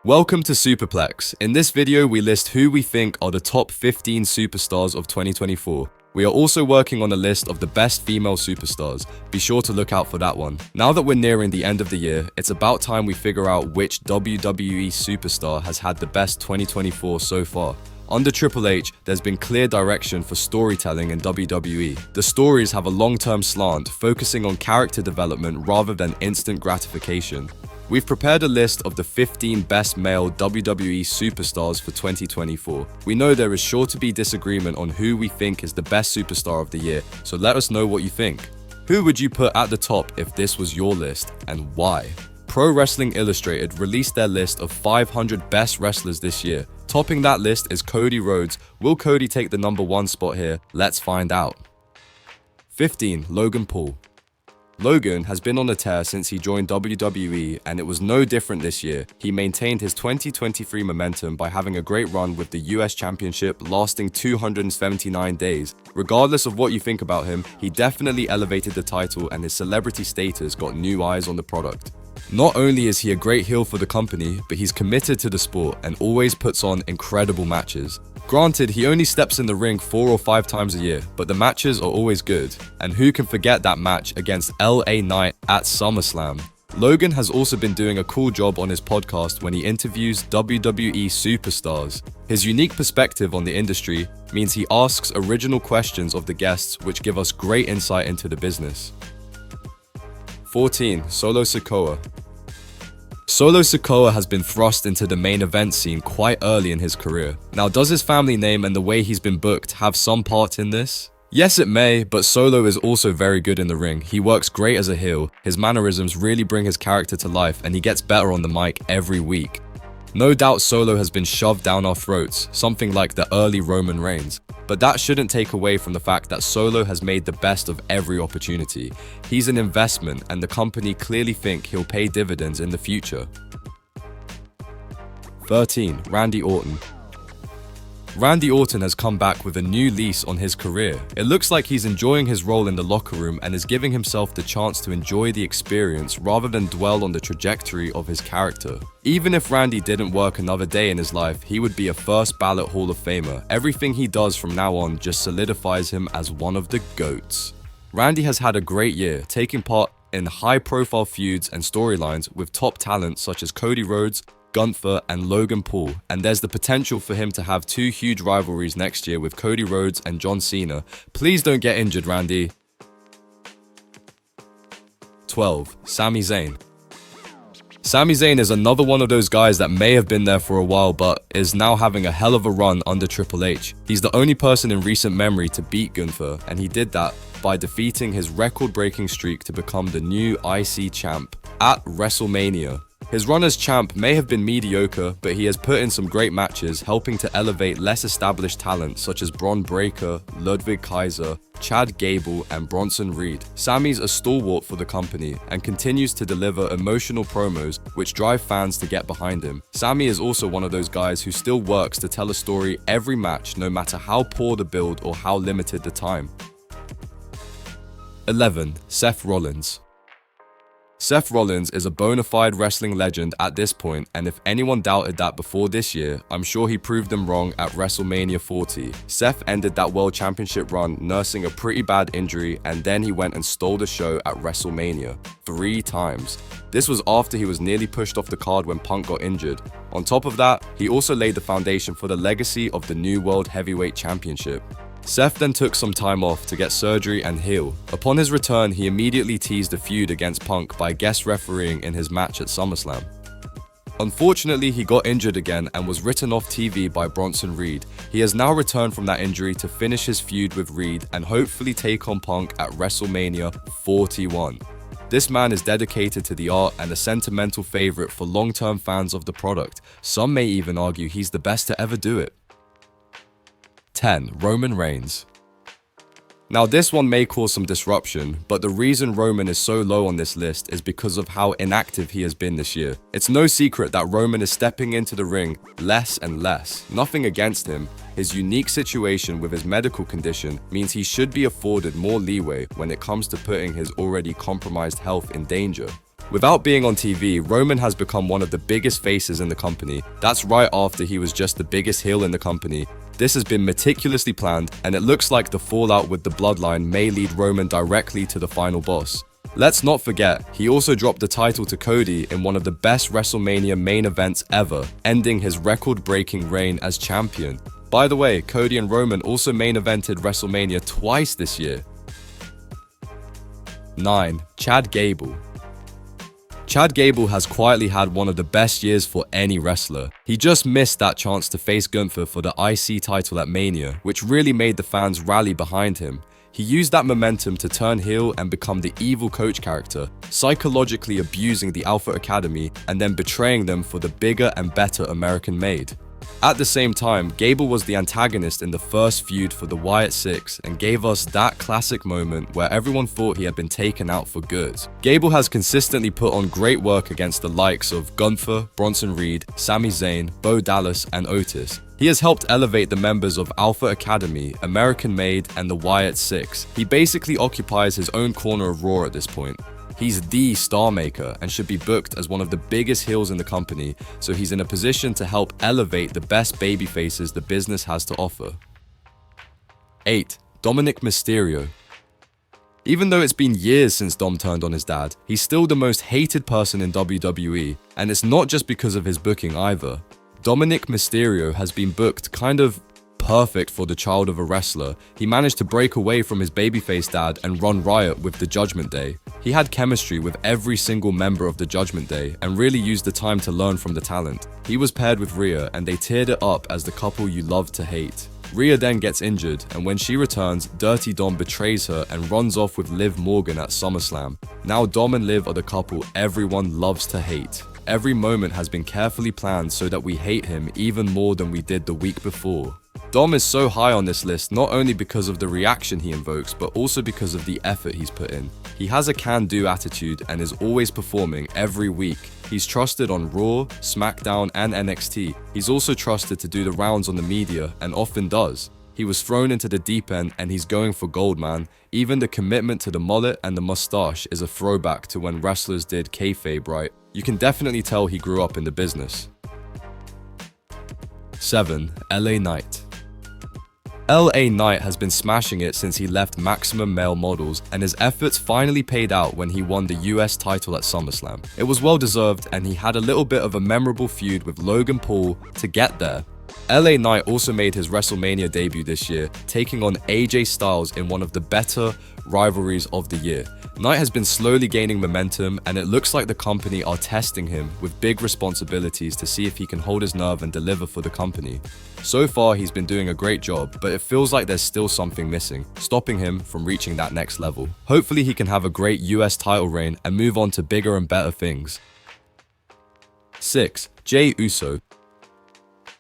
Welcome to Superplex. In this video, we list who we think are the top 15 superstars of 2024. We are also working on a list of the best female superstars. Be sure to look out for that one. Now that we're nearing the end of the year, it's about time we figure out which WWE superstar has had the best 2024 so far. Under Triple H, there's been clear direction for storytelling in WWE. The stories have a long-term slant, focusing on character development rather than instant gratification. We've prepared a list of the 15 best male WWE superstars for 2024. We know there is sure to be disagreement on who we think is the best superstar of the year, so let us know what you think. Who would you put at the top if this was your list, and why? Pro Wrestling Illustrated released their list of 500 best wrestlers this year. Topping that list is Cody Rhodes. Will Cody take the number 1 spot here? Let's find out. 15. Logan Paul. Logan has been on a tear since he joined WWE, and it was no different this year. He maintained his 2023 momentum by having a great run with the US Championship lasting 279 days. Regardless of what you think about him, he definitely elevated the title, and his celebrity status got new eyes on the product. Not only is he a great heel for the company, but he's committed to the sport and always puts on incredible matches. Granted, he only steps in the ring 4 or 5 times a year, but the matches are always good. And who can forget that match against LA Knight at SummerSlam? Logan has also been doing a cool job on his podcast when he interviews WWE superstars. His unique perspective on the industry means he asks original questions of the guests, which give us great insight into the business. 14. Solo Sikoa. Solo Sikoa has been thrust into the main event scene quite early in his career. Now, does his family name and the way he's been booked have some part in this? Yes, it may, but Solo is also very good in the ring. He works great as a heel, his mannerisms really bring his character to life, and he gets better on the mic every week. No doubt Solo has been shoved down our throats, something like the early Roman Reigns. But that shouldn't take away from the fact that Solo has made the best of every opportunity. He's an investment, and the company clearly think he'll pay dividends in the future. 13. Randy Orton. Randy Orton has come back with a new lease on his career. It looks like he's enjoying his role in the locker room and is giving himself the chance to enjoy the experience rather than dwell on the trajectory of his character. Even if Randy didn't work another day in his life, he would be a first ballot Hall of Famer. Everything he does from now on just solidifies him as one of the GOATs. Randy has had a great year, taking part in high-profile feuds and storylines with top talent such as Cody Rhodes, Gunther, and Logan Paul, and there's the potential for him to have 2 huge rivalries next year with Cody Rhodes and John Cena. Please don't get injured, Randy. 12. Sami Zayn. Sami Zayn is another one of those guys that may have been there for a while but is now having a hell of a run under Triple H. He's the only person in recent memory to beat Gunther, and he did that by defeating his record-breaking streak to become the new IC champ at WrestleMania. His run as champ may have been mediocre, but he has put in some great matches, helping to elevate less established talent such as Bron Breakker, Ludwig Kaiser, Chad Gable, and Bronson Reed. Sami's a stalwart for the company and continues to deliver emotional promos which drive fans to get behind him. Sami is also one of those guys who still works to tell a story every match, no matter how poor the build or how limited the time. 11. Seth Rollins. Seth Rollins is a bona fide wrestling legend at this point, and if anyone doubted that before this year, I'm sure he proved them wrong at WrestleMania 40. Seth ended that World Championship run nursing a pretty bad injury, and then he went and stole the show at WrestleMania 3 times. This was after he was nearly pushed off the card when Punk got injured. On top of that, he also laid the foundation for the legacy of the new World Heavyweight Championship. Seth then took some time off to get surgery and heal. Upon his return, he immediately teased a feud against Punk by guest refereeing in his match at SummerSlam. Unfortunately, he got injured again and was written off TV by Bronson Reed. He has now returned from that injury to finish his feud with Reed and hopefully take on Punk at WrestleMania 41. This man is dedicated to the art and a sentimental favorite for long-term fans of the product. Some may even argue he's the best to ever do it. 10. Roman Reigns. Now, this one may cause some disruption, but the reason Roman is so low on this list is because of how inactive he has been this year. It's no secret that Roman is stepping into the ring less and less. Nothing against him. His unique situation with his medical condition means he should be afforded more leeway when it comes to putting his already compromised health in danger. Without being on TV, Roman has become one of the biggest faces in the company. That's right after he was just the biggest heel in the company. This has been meticulously planned, and it looks like the fallout with the bloodline may lead Roman directly to the final boss. Let's not forget, he also dropped the title to Cody in one of the best WrestleMania main events ever, ending his record-breaking reign as champion. By the way, Cody and Roman also main evented WrestleMania twice this year. 9. Chad Gable. Chad Gable has quietly had one of the best years for any wrestler. He just missed that chance to face Gunther for the IC title at Mania, which really made the fans rally behind him. He used that momentum to turn heel and become the evil coach character, psychologically abusing the Alpha Academy and then betraying them for the bigger and better American made. At the same time, Gable was the antagonist in the first feud for the Wyatt Six and gave us that classic moment where everyone thought he had been taken out for good. Gable has consistently put on great work against the likes of Gunther, Bronson Reed, Sami Zayn, Bo Dallas, and Otis. He has helped elevate the members of Alpha Academy, American Made, and the Wyatt Six. He basically occupies his own corner of Raw at this point. He's the star maker and should be booked as one of the biggest heels in the company, so he's in a position to help elevate the best babyfaces the business has to offer. 8. Dominic Mysterio. Even though it's been years since Dom turned on his dad, he's still the most hated person in WWE, and it's not just because of his booking either. Dominic Mysterio has been booked kind of perfect for the child of a wrestler. He managed to break away from his babyface dad and run riot with the Judgment Day. He had chemistry with every single member of the Judgment Day and really used the time to learn from the talent. He was paired with Rhea and they teared it up as the couple you love to hate. Rhea then gets injured, and when she returns, Dirty Dom betrays her and runs off with Liv Morgan at SummerSlam. Now Dom and Liv are the couple everyone loves to hate. Every moment has been carefully planned so that we hate him even more than we did the week before. Dom is so high on this list not only because of the reaction he invokes, but also because of the effort he's put in. He has a can-do attitude and is always performing every week. He's trusted on Raw, SmackDown, and NXT. He's also trusted to do the rounds on the media, and often does. He was thrown into the deep end and he's going for gold, man. Even the commitment to the mullet and the mustache is a throwback to when wrestlers did kayfabe right. You can definitely tell he grew up in the business. 7. LA Knight. LA Knight has been smashing it since he left Maximum Male Models, and his efforts finally paid out when he won the US title at SummerSlam. It was well deserved, and he had a little bit of a memorable feud with Logan Paul to get there. LA Knight also made his WrestleMania debut this year, taking on AJ Styles in one of the better rivalries of the year. Knight has been slowly gaining momentum, and it looks like the company are testing him with big responsibilities to see if he can hold his nerve and deliver for the company. So far, he's been doing a great job, but it feels like there's still something missing, stopping him from reaching that next level. Hopefully, he can have a great US title reign and move on to bigger and better things. 6. Jey Uso.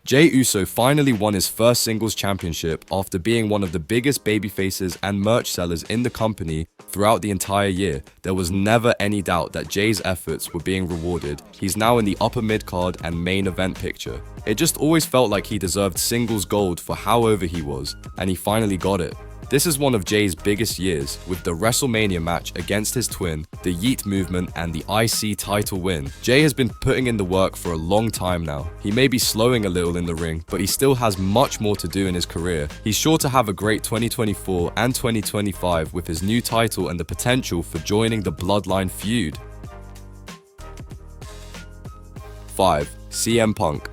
Jey Uso finally won his first singles championship after being one of the biggest babyfaces and merch sellers in the company throughout the entire year. There was never any doubt that Jey's efforts were being rewarded. He's now in the upper mid-card and main event picture. It just always felt like he deserved singles gold for how over he was, and he finally got it. This is one of Jey's biggest years, with the WrestleMania match against his twin, the Yeet movement, and the IC title win. Jey has been putting in the work for a long time now. He may be slowing a little in the ring, but he still has much more to do in his career. He's sure to have a great 2024 and 2025 with his new title and the potential for joining the Bloodline feud. 5. CM Punk.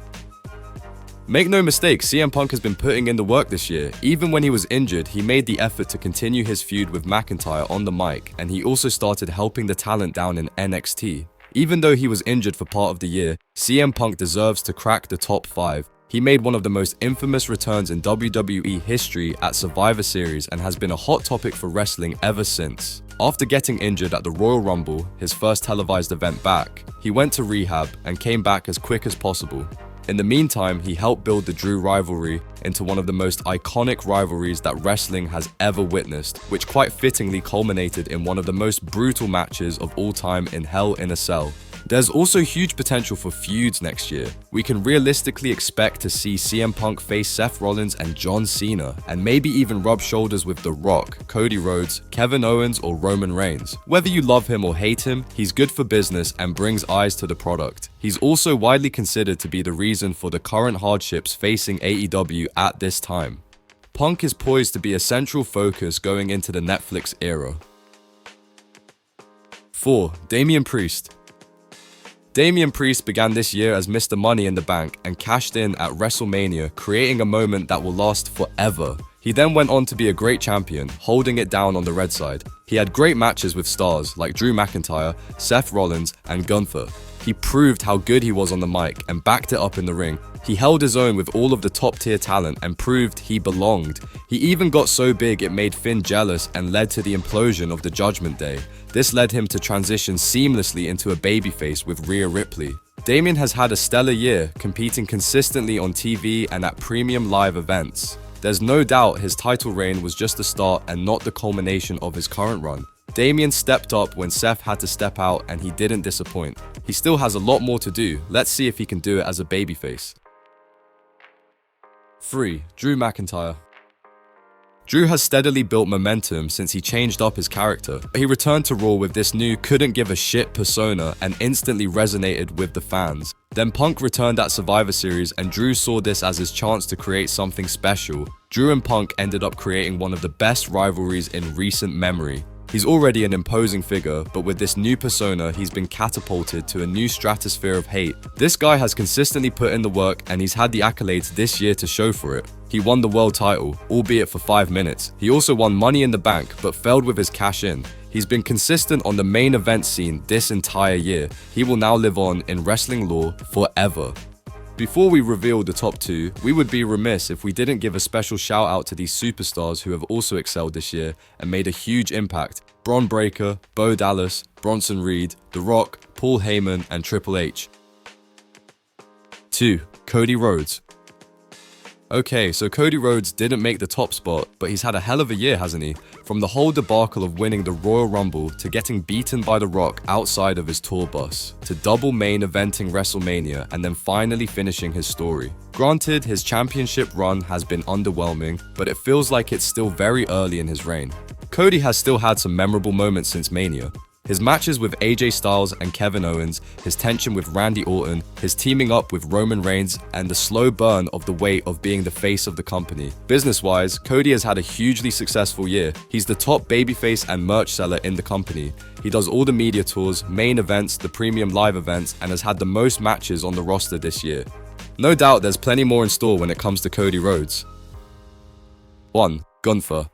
Make no mistake, CM Punk has been putting in the work this year. Even when he was injured, he made the effort to continue his feud with McIntyre on the mic, and he also started helping the talent down in NXT. Even though he was injured for part of the year, CM Punk deserves to crack the top 5. He made one of the most infamous returns in WWE history at Survivor Series and has been a hot topic for wrestling ever since. After getting injured at the Royal Rumble, his first televised event back, he went to rehab and came back as quick as possible. In the meantime, he helped build the Drew rivalry into one of the most iconic rivalries that wrestling has ever witnessed, which quite fittingly culminated in one of the most brutal matches of all time in Hell in a Cell. There's also huge potential for feuds next year. We can realistically expect to see CM Punk face Seth Rollins and John Cena, and maybe even rub shoulders with The Rock, Cody Rhodes, Kevin Owens, or Roman Reigns. Whether you love him or hate him, he's good for business and brings eyes to the product. He's also widely considered to be the reason for the current hardships facing AEW at this time. Punk is poised to be a central focus going into the Netflix era. 4. Damian Priest. Damian Priest began this year as Mr. Money in the Bank and cashed in at WrestleMania, creating a moment that will last forever. He then went on to be a great champion, holding it down on the red side. He had great matches with stars like Drew McIntyre, Seth Rollins, and Gunther. He proved how good he was on the mic and backed it up in the ring. He held his own with all of the top tier talent and proved he belonged. He even got so big it made Finn jealous and led to the implosion of the Judgment Day. This led him to transition seamlessly into a babyface with Rhea Ripley. Damian has had a stellar year, competing consistently on TV and at premium live events. There's no doubt his title reign was just the start and not the culmination of his current run. Damian stepped up when Seth had to step out and he didn't disappoint. He still has a lot more to do. Let's see if he can do it as a babyface. 3. Drew McIntyre. Drew has steadily built momentum since he changed up his character. He returned to Raw with this new couldn't give a shit persona and instantly resonated with the fans. Then Punk returned at Survivor Series and Drew saw this as his chance to create something special. Drew and Punk ended up creating one of the best rivalries in recent memory. He's already an imposing figure, but with this new persona, he's been catapulted to a new stratosphere of hate. This guy has consistently put in the work and he's had the accolades this year to show for it. He won the world title, albeit for 5 minutes. He also won Money in the Bank, but failed with his cash in. He's been consistent on the main event scene this entire year. He will now live on in wrestling lore forever. Before we reveal the top 2, we would be remiss if we didn't give a special shout out to these superstars who have also excelled this year and made a huge impact. Bron Breakker, Bo Dallas, Bronson Reed, The Rock, Paul Heyman, and Triple H. 2. Cody Rhodes. Okay, so Cody Rhodes didn't make the top spot, but he's had a hell of a year, hasn't he? From the whole debacle of winning the Royal Rumble, to getting beaten by The Rock outside of his tour bus, to double main eventing WrestleMania, and then finally finishing his story. Granted, his championship run has been underwhelming, but it feels like it's still very early in his reign. Cody has still had some memorable moments since Mania. His matches with AJ Styles and Kevin Owens, his tension with Randy Orton, his teaming up with Roman Reigns, and the slow burn of the weight of being the face of the company. Business-wise, Cody has had a hugely successful year. He's the top babyface and merch seller in the company. He does all the media tours, main events, the premium live events, and has had the most matches on the roster this year. No doubt there's plenty more in store when it comes to Cody Rhodes. 1. Gunther.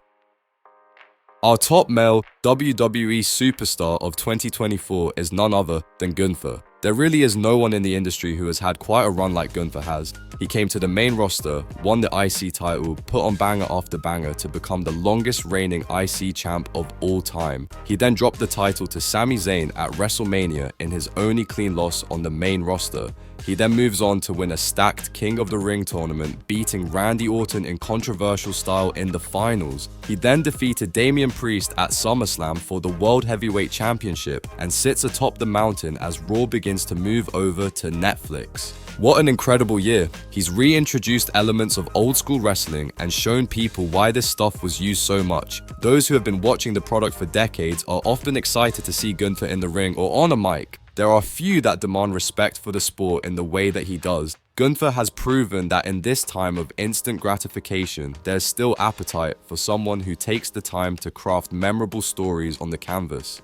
Our top male WWE superstar of 2024 is none other than Gunther. There really is no one in the industry who has had quite a run like Gunther has. He came to the main roster, won the IC title, put on banger after banger to become the longest reigning IC champ of all time. He then dropped the title to Sami Zayn at WrestleMania in his only clean loss on the main roster. He then moves on to win a stacked King of the Ring tournament, beating Randy Orton in controversial style in the finals. He then defeated Damian Priest at SummerSlam for the World Heavyweight Championship and sits atop the mountain as Raw begins to move over to Netflix. What an incredible year. He's reintroduced elements of old school wrestling and shown people why this stuff was used so much. Those who have been watching the product for decades are often excited to see Gunther in the ring or on a mic. There are few that demand respect for the sport in the way that he does. Gunther has proven that in this time of instant gratification, there's still appetite for someone who takes the time to craft memorable stories on the canvas.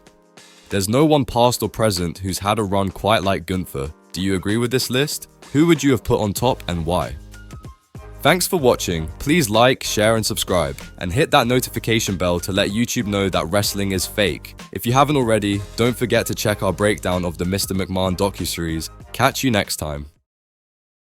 There's no one past or present who's had a run quite like Gunther. Do you agree with this list? Who would you have put on top and why? Thanks for watching. Please like, share and subscribe, and hit that notification bell to let YouTube know that wrestling is fake. If you haven't already, don't forget to check our breakdown of the Mr. McMahon docuseries. Catch you next time.